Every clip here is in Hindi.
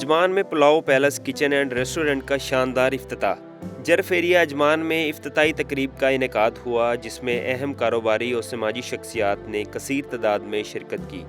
अजमान में pulao palace kitchen and restaurant का शानदार इफ्तिताह। जरफ एरिया अजमान में इफ्तिताई तकरीब का इनेकाद हुआ, जिसमें अहम कारोबारी और समाजी शख्सियात ने कसीर तादाद में शिरकत की।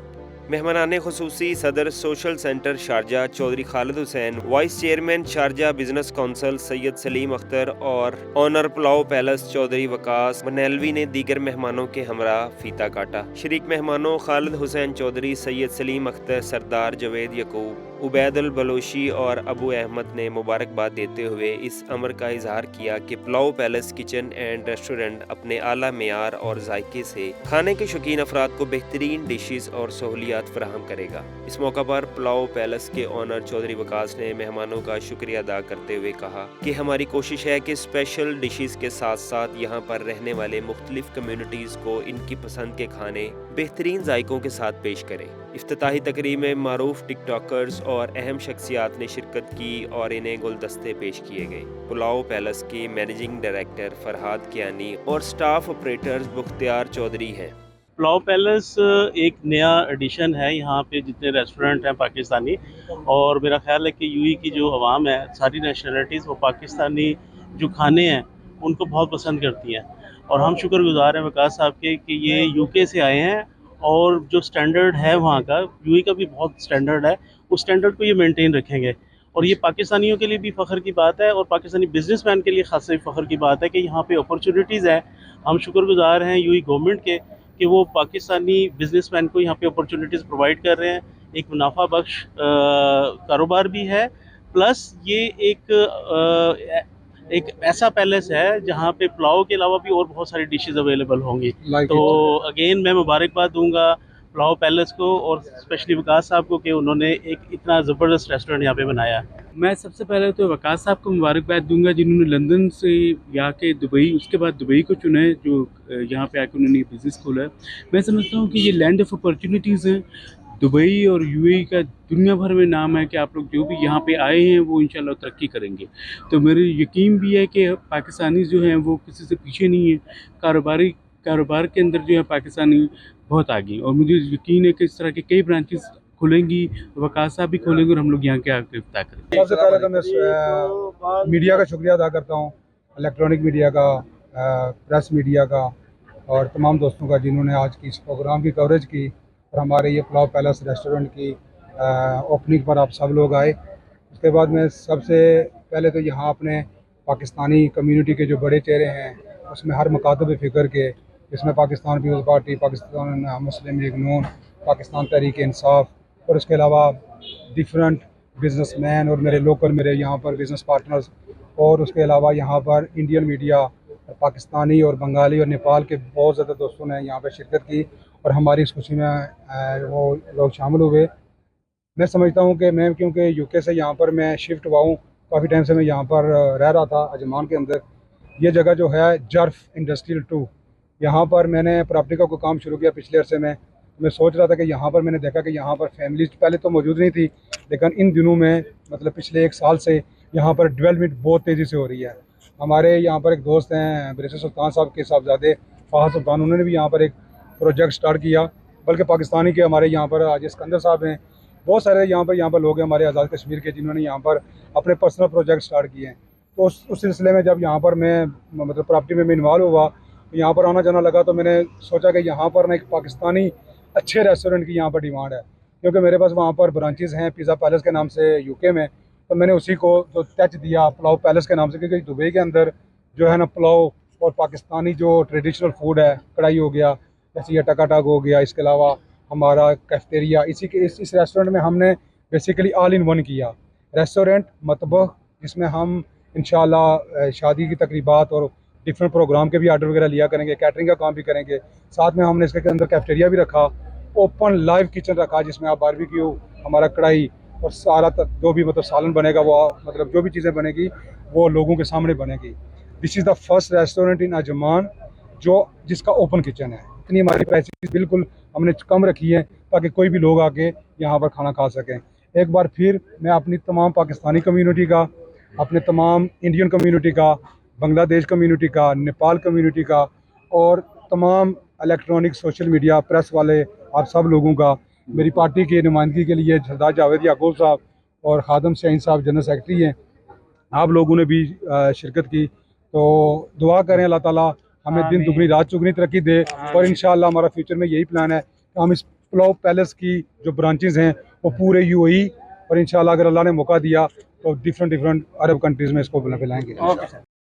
मेहमानाने खुसूसी सदर social centre Sharjah Chaudhry Khalid Hussain, vice chairman Sharjah business council Syed Saleem Akhtar और ऑनर पुलाव पैलेस चौधरी वकास बनैलवी ने दीगर मेहमानों के हमरा फीता काटा। शरीक मेहमानों खालिद हुसैन चौधरी, सैयद सलीम अख्तर, सरदार जवेद यकूब, उबैदुल बलोशी और अबू अहमद ने मुबारकबाद देते हुए इस अमर का इजहार किया कि pulao palace kitchen and restaurant अपने आला मेयार और जायके से खाने के शौकीन अफराद को बेहतरीन डिशेस और सहूलियात फराहम करेगा। इस मौका पर पुलाव पैलेस के ऑनर चौधरी वकास ने मेहमानों का शुक्रिया अदा करते हुए कहा कि हमारी कोशिश है कि स्पेशल डिशेस के साथ साथ यहाँ पर रहने वाले मुख्तलिफ कम्युनिटीज़ को इनकी पसंद के खाने बेहतरीन जायकों के साथ पेश करें। इफ्तिताही तकरीब में मारूफ टिकटॉकर्स और अहम शख्सियात ने शिरकत की और इन्हें गुलदस्ते पेश किए गए। पुलाव पैलेस के मैनेजिंग डायरेक्टर फरहाद कियानी और स्टाफ ऑपरेटर्स मुख्तियार चौधरी हैं। पुलाव पैलेस एक नया एडिशन है यहाँ पे जितने रेस्टोरेंट हैं पाकिस्तानी, और मेरा ख्याल है कि यूएई की जो अवाम है, सारी नेशनलिटीज़, वो पाकिस्तानी जो खाने हैं उनको बहुत पसंद करती हैं। और हम शुक्रगुजार हैं वकास साहब के कि ये यूके से आए हैं और जो स्टैंडर्ड है वहाँ का, यूएई का भी बहुत स्टैंडर्ड है, उस स्टैंडर्ड को ये मेंटेन रखेंगे। और ये पाकिस्तानियों के लिए भी फ़ख्र की बात है और पाकिस्तानी बिजनेसमैन के लिए खासा फ़ख्र की बात है कि यहाँ पे अपॉर्चुनिटीज़ है। हम शुक्रगुजार हैं यूएई गवर्नमेंट के कि वो पाकिस्तानी बिजनेसमैन को यहाँ पे अपॉर्चुनिटीज़ प्रोवाइड कर रहे हैं। एक मुनाफा बख्श कारोबार भी है, प्लस ये एक ऐसा पैलेस है जहाँ पे पुलाव के अलावा भी और बहुत सारी डिशेस अवेलेबल होंगी। तो अगेन मैं मुबारकबाद दूंगा पुलाव पैलेस को और स्पेशली वकास साहब को कि उन्होंने एक इतना ज़बरदस्त रेस्टोरेंट यहाँ पे बनाया। मैं सबसे पहले तो वकास साहब को मुबारकबाद दूंगा जिन्होंने लंदन से या के दुबई, उसके बाद दुबई को चुना है, जो यहाँ पे आकर उन्होंने बिज़नेस खोला है। मैं समझता हूँ कि ये लैंड ऑफ अपॉर्चुनिटीज़ है। दुबई और यूएई का दुनिया भर में नाम है कि आप लोग जो भी यहाँ पे आए हैं वो इंशाल्लाह तरक्की करेंगे। तो मेरे यकीन भी है कि पाकिस्तानी जो हैं वो किसी से पीछे नहीं है। कारोबार के अंदर जो है पाकिस्तानी बहुत आगे, और मुझे यकीन है कि इस तरह के कई ब्रांचेस खुलेंगी, वकास साहब भी खोलेंगे और हम लोग यहाँ के आगे इफ्ताह करेंगे। सबसे पहले तो मैं मीडिया का शुक्रिया अदा करता हूँ, इलेक्ट्रॉनिक मीडिया का, प्रेस मीडिया का और तमाम दोस्तों का जिन्होंने आज की इस प्रोग्राम की कवरेज की और हमारे ये पुलाव पैलेस रेस्टोरेंट की ओपनिंग पर आप सब लोग आए। उसके बाद मैं सबसे पहले तो यहाँ अपने पाकिस्तानी कम्युनिटी के जो बड़े चेहरे हैं उसमें हर मकातब फ़िक्र के, जिसमें पाकिस्तान पीपल्स पार्टी, पाकिस्तान मुस्लिम लीग नून, पाकिस्तान तहरीक इंसाफ और उसके अलावा डिफरेंट बिजनेसमैन और मेरे यहाँ पर बिज़नेस पार्टनर्स, और उसके अलावा यहाँ पर इंडियन मीडिया, पाकिस्तानी और बंगाली और नेपाल के बहुत ज़्यादा दोस्तों ने यहाँ पर शिरकत की और हमारी इस खुशी में वो लोग शामिल हुए। मैं समझता हूँ कि मैं क्योंकि यूके से यहाँ पर मैं शिफ्ट हुआ हूँ, काफ़ी टाइम से मैं यहाँ पर रह रहा था अजमान के अंदर। ये जगह जो है जर्फ इंडस्ट्रियल 2, यहाँ पर मैंने प्रॉपर्टी का कोई काम शुरू किया पिछले अरसे में। मैं सोच रहा था कि यहाँ पर मैंने देखा कि यहाँ पर फैमिलीज पहले तो मौजूद नहीं थी, लेकिन इन दिनों में मतलब पिछले 1 साल से यहाँ पर डेवलपमेंट बहुत तेज़ी से हो रही है। हमारे यहाँ पर एक दोस्त हैं बैरिस्टर सुल्तान साहब के साहबजादे फहद सुल्तान, उन्होंने भी यहाँ पर एक प्रोजेक्ट स्टार्ट किया, बल्कि पाकिस्तानी के हमारे यहाँ पर आज सिकंदर साहब हैं, बहुत सारे यहाँ पर लोग हैं हमारे आज़ाद कश्मीर के जिन्होंने यहाँ पर अपने पर्सनल प्रोजेक्ट स्टार्ट किए हैं। तो उस सिलसिले में जब यहाँ पर मैं मतलब प्रॉपर्टी में इन्वॉल्व हुआ, तो यहाँ पर आना जाना लगा, तो मैंने सोचा कि यहाँ पर ना एक पाकिस्तानी अच्छे रेस्टोरेंट की यहाँ पर डिमांड है, क्योंकि मेरे पास वहाँ पर ब्रांचेज़ हैं पिज़्ज़ा पैलेस के नाम से यूके में। तो मैंने उसी को जो टच दिया पुलाव पैलेस के नाम से, क्योंकि दुबई के अंदर जो है ना पुलाव और पाकिस्तानी जो ट्रेडिशनल फूड है, कढ़ाई हो गया, जैसे ये टकाटक हो गया, इसके अलावा हमारा कैफेटेरिया, इस रेस्टोरेंट में हमने बेसिकली ऑल इन वन किया। रेस्टोरेंट मतबह जिसमें हम इंशाल्लाह शादी की तकरीबात और डिफरेंट प्रोग्राम के भी आर्डर वगैरह लिया करेंगे, कैटरिंग का काम भी करेंगे। साथ में हमने इसके अंदर कैफेटेरिया भी रखा, ओपन लाइव किचन रखा, जिसमें आप बारबेक्यू, हमारा कढ़ाई और सारा जो भी मतलब सालन बनेगा वो मतलब जो भी चीज़ें बनेगी वो लोगों के सामने बनेगी। This is the first restaurant in Ajman जिसका ओपन किचन है। इतनी हमारी प्राइसेस बिल्कुल हमने कम रखी है ताकि कोई भी लोग आके यहाँ पर खाना खा सकें। एक बार फिर मैं अपनी तमाम पाकिस्तानी कम्युनिटी का, अपने तमाम इंडियन कम्युनिटी का, बांग्लादेश कम्युनिटी का, नेपाल कम्युनिटी का और तमाम इलेक्ट्रॉनिक सोशल मीडिया प्रेस वाले आप सब लोगों का, मेरी पार्टी की नुमाइंदगी के लिए सरदार जावेद याकूब साहब और खादम सईद साहब जनरल सेक्रेटरी हैं, आप लोगों ने भी शिरकत की। तो दुआ करें अल्लाह ताला हमें दिन दुगनी रात चुगनी तरक्की दे, और इंशाअल्लाह हमारा फ्यूचर में यही प्लान है कि हम इस पुलाव पैलेस की जो ब्रांचेज़ हैं वो पूरे यूएई और इंशाअल्लाह अगर अल्लाह ने मौका दिया तो डिफरेंट अरब कंट्रीज़ में इसको बुलाएंगे।